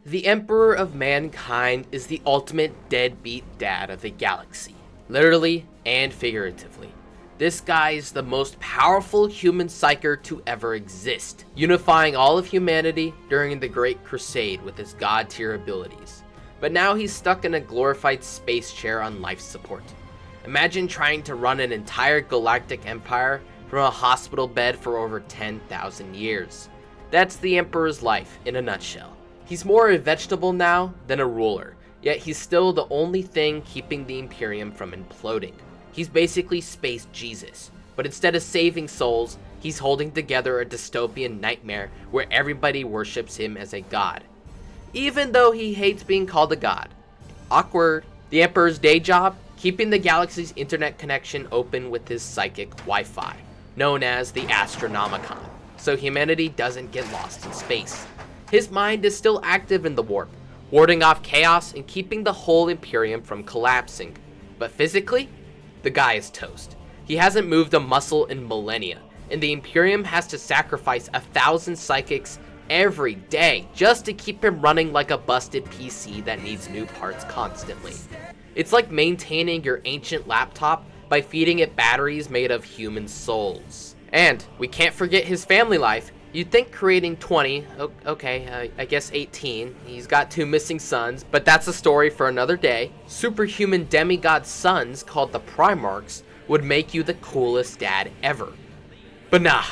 The Emperor of Mankind is the ultimate deadbeat dad of the galaxy, literally and figuratively. This guy is the most powerful human psyker to ever exist, unifying all of humanity during the Great Crusade with his god-tier abilities. But now he's stuck in a glorified space chair on life support. Imagine trying to run an entire galactic empire from a hospital bed for over 10,000 years. That's the Emperor's life in a nutshell. He's more a vegetable now than a ruler, yet he's still the only thing keeping the Imperium from imploding. He's basically Space Jesus, but instead of saving souls, he's holding together a dystopian nightmare where everybody worships him as a god, even though he hates being called a god. Awkward. The Emperor's day job? Keeping the galaxy's internet connection open with his psychic Wi-Fi, known as the Astronomicon, so humanity doesn't get lost in space. His mind is still active in the warp, warding off chaos and keeping the whole Imperium from collapsing. But physically, the guy is toast. He hasn't moved a muscle in millennia, and the Imperium has to sacrifice 1,000 psychics every day just to keep him running like a busted PC that needs new parts constantly. It's like maintaining your ancient laptop by feeding it batteries made of human souls. And we can't forget his family life. You'd think creating 20, I guess 18, he's got 2 missing sons, but that's a story for another day. Superhuman demigod sons called the Primarchs would make you the coolest dad ever. But nah,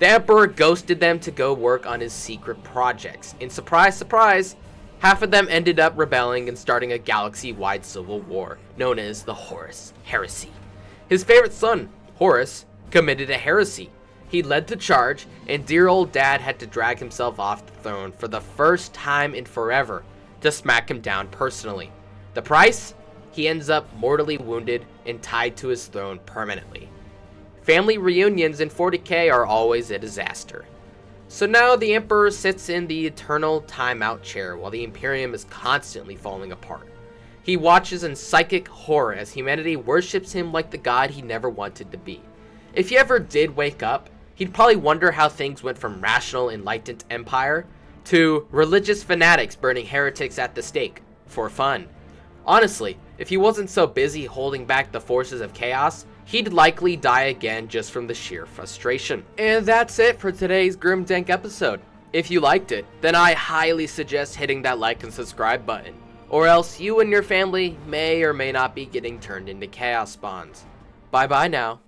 the Emperor ghosted them to go work on his secret projects, and surprise, surprise, half of them ended up rebelling and starting a galaxy-wide civil war, known as the Horus Heresy. His favorite son, Horus, committed a heresy. He led the charge, and dear old dad had to drag himself off the throne for the first time in forever to smack him down personally. The price? He ends up mortally wounded and tied to his throne permanently. Family reunions in 40k are always a disaster. So now the Emperor sits in the eternal timeout chair while the Imperium is constantly falling apart. He watches in psychic horror as humanity worships him like the god he never wanted to be. If he ever did wake up, he'd probably wonder how things went from rational, enlightened empire to religious fanatics burning heretics at the stake for fun. Honestly, if he wasn't so busy holding back the forces of chaos, he'd likely die again just from the sheer frustration. And that's it for today's Grimdank episode. If you liked it, then I highly suggest hitting that like and subscribe button, or else you and your family may or may not be getting turned into chaos spawns. Bye bye now.